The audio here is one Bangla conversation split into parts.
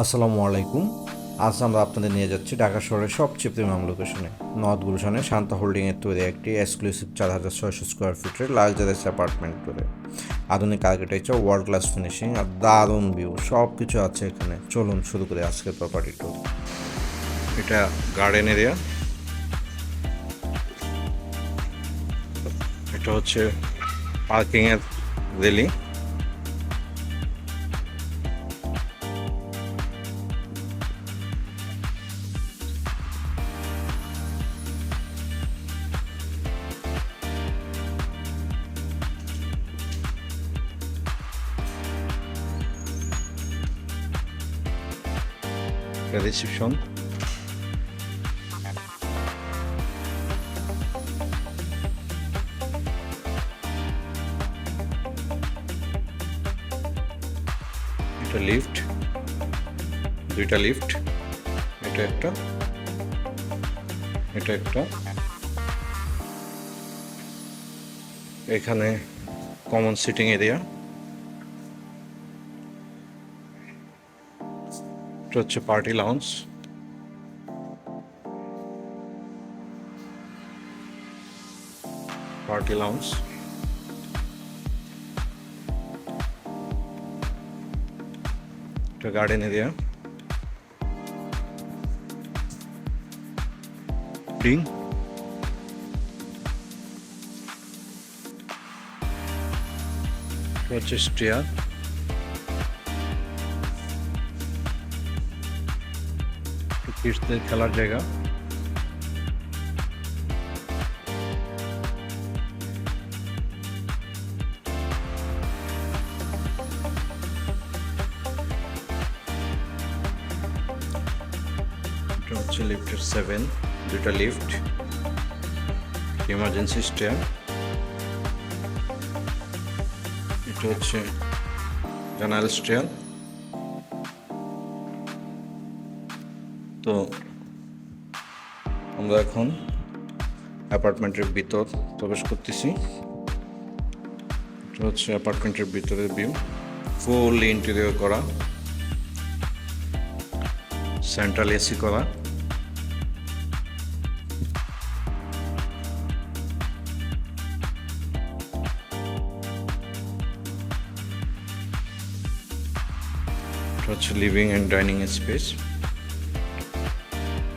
আসসালামু আলাইকুম। আজ আমরা আপনাদের নিয়ে যাচ্ছি ঢাকা শহরের সবচেয়ে প্রিমিয়াম লোকেশনে, নর্থ গুলশানে শান্তা হোল্ডিংয়ের তৈরি একটি এক্সক্লুসিভ 4,600 স্কোয়ার ফিটের লাক্সারিয়াস অ্যাপার্টমেন্ট করে। আধুনিক আর্কিটেকচার, ওয়ার্ল্ড ক্লাস ফিনিশিং আর দারুণ ভিউ, সব কিছু আছে এখানে। চলুন শুরু করে আজকের প্রপার্টি ট্যুর। এটা গার্ডেন এরিয়া, এটা হচ্ছে পার্কিংয়ের রেলিং। রিসেপশন, এটা লিফট, দুইটা লিফট, এটা একটা, এটা একটা। এখানে কমন সিটিং এরিয়া, এটা হচ্ছে পার্টি লাউঞ্জ, পার্টি লাউঞ্জ। এটা গার্ডেন এরিয়া, ডিং, এটা হচ্ছে স্টেয়ার, কিডসদের খেলার জায়গা, এটা হচ্ছে লিফটের 7, দুটা লিফট, ইমার্জেন্সি স্টেয়ার। এটা হচ্ছে জেনারেল স্টেয়ার। তো আমরা এখন অ্যাপার্টমেন্টের ভিতর প্রবেশ করতেছি। এটা হচ্ছে অ্যাপার্টমেন্টের ভিতরের ভিউ, ফুললি ইন্টেরিয়র করা, সেন্ট্রাল এসি করা। এটা হচ্ছে লিভিং অ্যান্ড ডাইনিং স্পেস,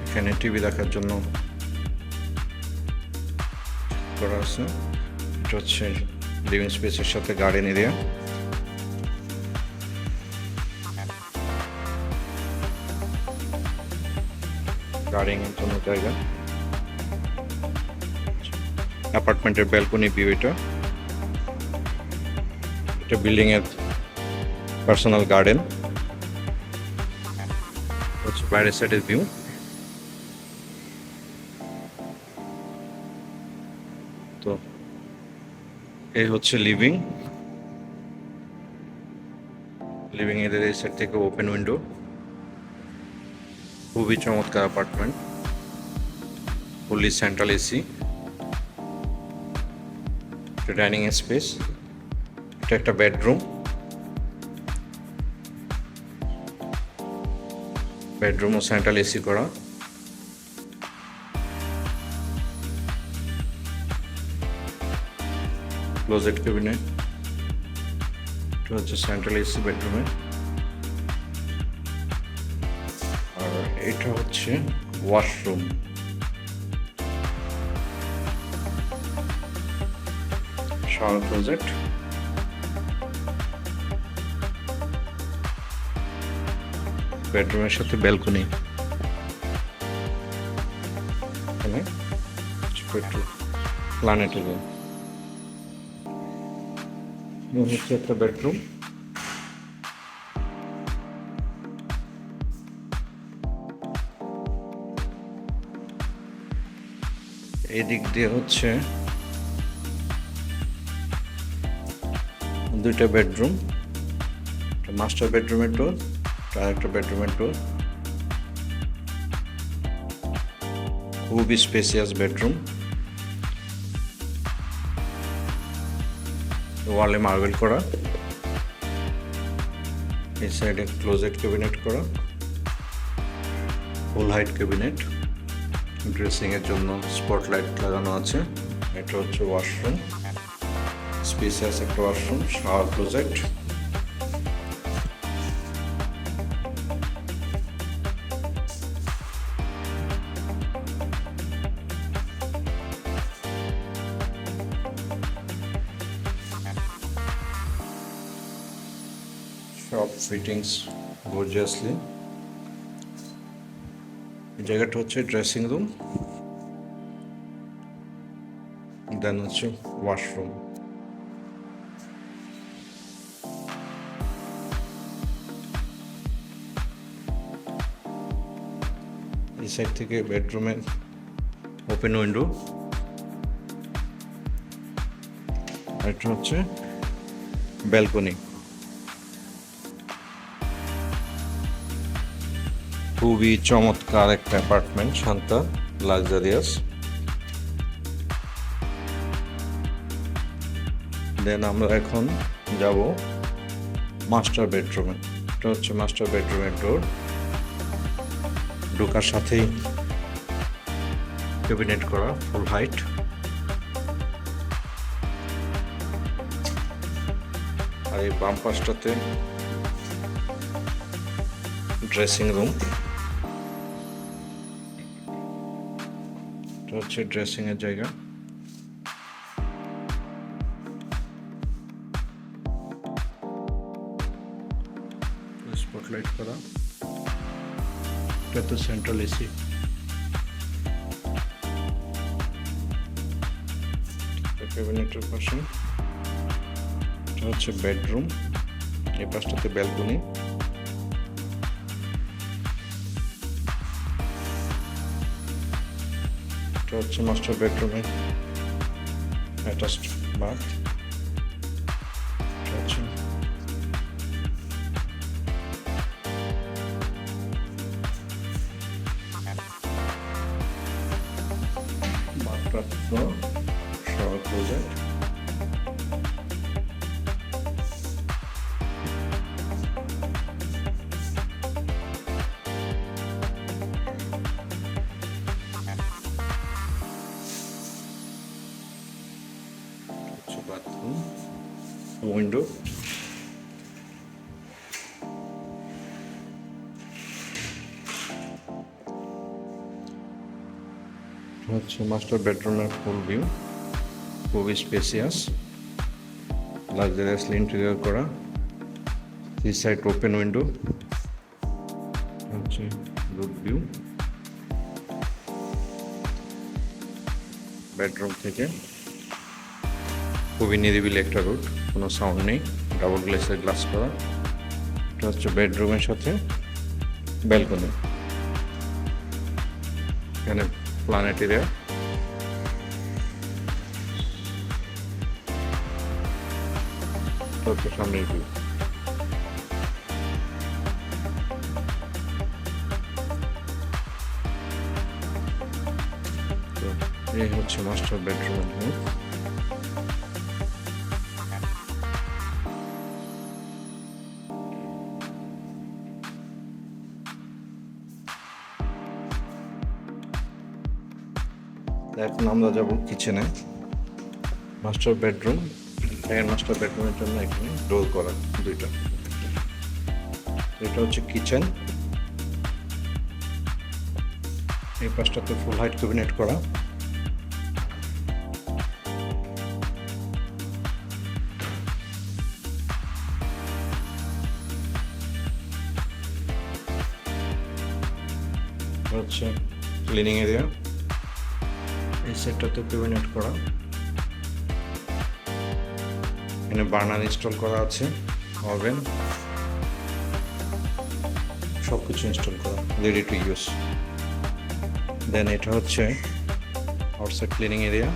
এখানে টিভি দেখার জন্য করা আছে। এটা হচ্ছে লিভিং স্পেসের সাথে গার্ডেন এরিয়া। গার্ডেনিংয়ের জন্য জায়গা, অ্যাপার্টমেন্টের ব্যালকনি ভিউ। এটা এটা বিল্ডিংয়ের পার্সোনাল গার্ডেন, হচ্ছে বাইরের সাইডের ভিউ। তো এই হচ্ছে লিভিং, লিভিং এর এই সাইড থেকে ওপেন উইন্ডো, খুবই চমৎকার অ্যাপার্টমেন্ট, ফুললি সেন্ট্রাল এসি। এটা ডাইনিং স্পেস, এটা একটা বেডরুম, বেডরুমও সেন্ট্রাল এসি করা। ক্লোজেট ক্যাবিনেট, এটা হচ্ছে সেন্ট্রাল এসি বেডরুমে। আর এটা হচ্ছে ওয়াশরুম, শাওয়ার ক্লোজেট। বেডরুমের সাথে ব্যালকনি, এখানে একটু প্ল্যানেটেরিয়াম। হচ্ছে একটা বেডরুম, এই দিক দিয়ে হচ্ছে দুইটা বেডরুম, মাস্টার বেডরুমের ডোর, আর একটা বেডরুমের ডোর। খুবই স্পেসিয়াস বেডরুম, ওয়ালে মার্বেল করা, এই সাইডে ক্লোজেট ক্যাবিনেট করা। ফুল হাইট ক্যাবিনেট, ড্রেসিংয়ের জন্য স্পটলাইট লাগানো আছে। এটা হচ্ছে ওয়াশরুম, স্পেসিয়াস একটা ওয়াশরুম, শাওয়ার ক্লোজেট। সব ফিটিংস গর্জিয়াসলি। এই জায়গাটা হচ্ছে ড্রেসিং রুম, দেন হচ্ছে ওয়াশরুম। এই সাইড থেকে বেডরুমের ওপেন উইন্ডো। এটা হচ্ছে ব্যালকনি। খুবই চমৎকার একটা অ্যাপার্টমেন্ট, শান্ত, লাক্সারিয়াস। দেন আমরা এখন যাব মাস্টার বেডরুমে। এটা হচ্ছে মাস্টার বেডরুমের ডোর। ঢোকার সাথেই ক্যাবিনেট করা, ফুল হাইট। আর এই বাম পাশটাতে ড্রেসিং রুম। এটা হচ্ছে ড্রেসিং এর জায়গা। স্পটলাইট করা। এটা তো সেন্ট্রাল এসি। ক্যাবিনেটের পাশে এটা হচ্ছে বেডরুম, এই পাশটাতে ব্যালকনি। এটা হচ্ছে মাস্টার বেডরুমের অ্যাটাচড বাথ। এটা হচ্ছে bathtub, shower closet. Bathroom, window. হচ্ছে মাস্টার বেডরুমের ফুল ভিউ, খুবই স্পেসিয়াস, লাক্সারিয়াসলি ইন্টেরিয়র করা। থ্রি সাইড ওপেন উইন্ডো, হচ্ছে রুট ভিউ। বেডরুম থেকে খুবই নিরিবিলি একটা রুট, কোনো সাউন্ড নেই, ডাবল গ্লাসের গ্লাস করা। এটা হচ্ছে বেডরুমের সাথে ব্যালকনি। এখানে প্ল্যানেট এরিয়া। সামনের ভিউ। এই হচ্ছে মাস্টার বেডরুমের ভিউ। এখন আমরা যাব কিচেনে। মাস্টার বেডরুম, মাস্টার বেডরুমের জন্য এখানে ডোর করা দুইটা। এটা হচ্ছে কিচেন, এই পাশটাতে ফুল হাইট ক্যাবিনেট করা। হচ্ছে ক্লিনিং এরিয়া, এই সেটটাতে ক্যাবিনেট করা। এখানে বার্নার ইনস্টল করা আছে, ওভেন, সব কিছু ইনস্টল করা, রেডি টু ইউজ। দেন এটা হচ্ছে আউটসাইড ক্লিনিং এরিয়া।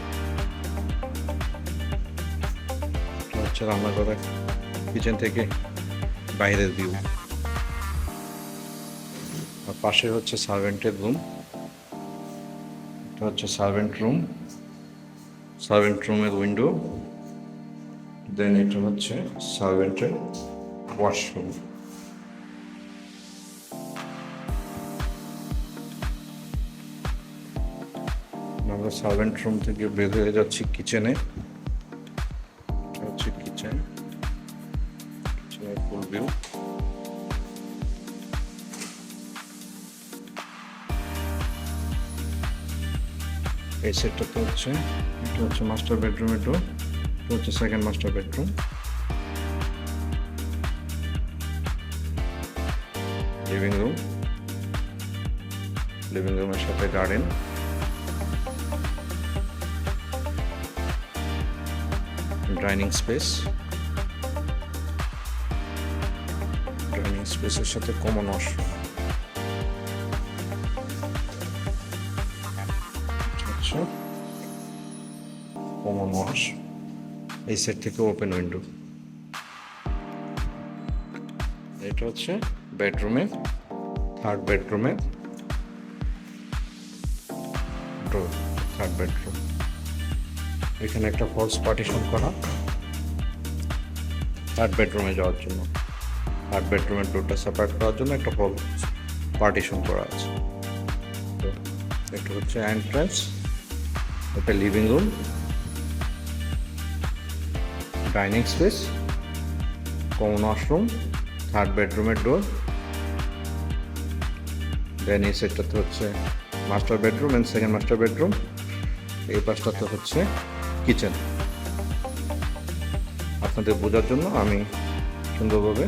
এটা হচ্ছে রান্নাঘরের কিচেন থেকে বাইরের ভিউ। আর পাশে হচ্ছে সার্ভেন্টের রুম। এটা হচ্ছে সার্ভেন্ট রুম, সার্ভেন্ট রুমের উইন্ডো। দেন এটা হচ্ছে সার্ভেন্টের ওয়াশরুম। আমরা সার্ভেন্ট রুম থেকে বের হয়ে যাচ্ছি কিচেনে। হচ্ছে কিচেনের ফুল ভিউ। এই সেটটাতে হচ্ছে এটা হচ্ছে মাস্টার বেডরুমের ডোর, এটা হচ্ছে সেকেন্ড মাস্টার বেডরুম। লিভিং রুমের সাথে গার্ডেন, ডাইনিং স্পেসের সাথে কমন ওয়াশরুম। আচ্ছা, কমন ওয়াশ। এই সেট থেকে ওপেন উইন্ডো। এটা হচ্ছে বেডরুমে, থার্ড বেডরুম। এখানে একটা ফলস পার্টিশন করা থার্ড বেডরুমে যাওয়ার জন্য। থার্ড বেডরুমের ডোরটা সেপারেট করার জন্য একটা ফলস পার্টিশন করা আছে। তো এটা হচ্ছে এন্ট্রান্স, একটা living room, dining space, common washroom, third বেডরুমের ডোর। দেন এই সেটটাতে হচ্ছে master bedroom and second master bedroom. এই পাশটাতে হচ্ছে কিচেন। আপনাদের বোঝার জন্য আমি সুন্দরভাবে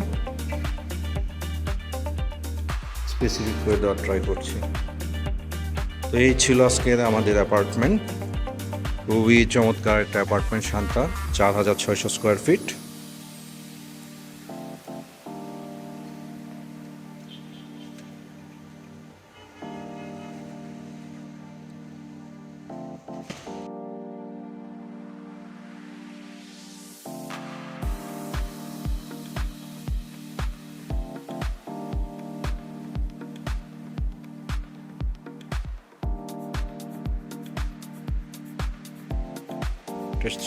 স্পেসিফিক করে দেওয়ার ট্রাই করছি। তো এই ছিল আজকের আমাদের অ্যাপার্টমেন্ট। খুবই চমৎকার একটা apartment, Shanta, 4600 square feet.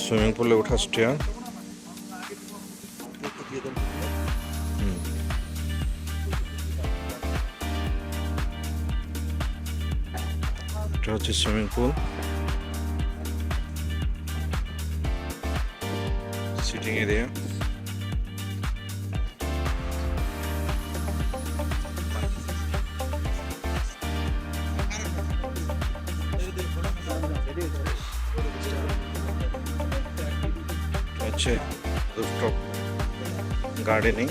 Swimming পুলে ওঠা স্টেয়ার। এটা হচ্ছে সুইমিং পুল, সিটিং এরিয়া। হচ্ছে রুফটপ গার্ডেনিং।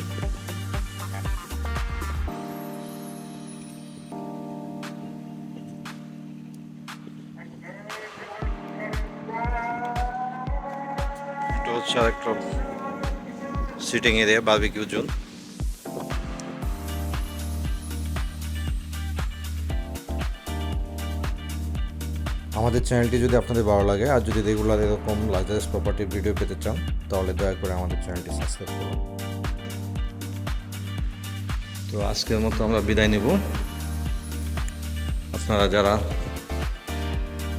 এটা হচ্ছে আরেকটা সিটিং এরিয়া, বারবিকিউ জোন। আমাদের চ্যানেলটি যদি আপনাদের ভালো লাগে আর যদি রেগুলার এরকম লাক্সারিয়াস প্রপার্টির ভিডিও পেতে চান তাহলে দয়া করে আমাদের চ্যানেলটি সাবস্ক্রাইব করুন। তো আজকের মতো আমরা বিদায় নেব। আপনারা যারা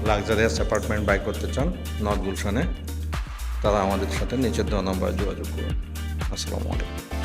লাক্সারিয়াস অ্যাপার্টমেন্ট বাই করতে চান নর্থ গুলশানে, তারা আমাদের সাথে নিচের দেওয়া নম্বরে যোগাযোগ করুন। আসসালামু আলাইকুম।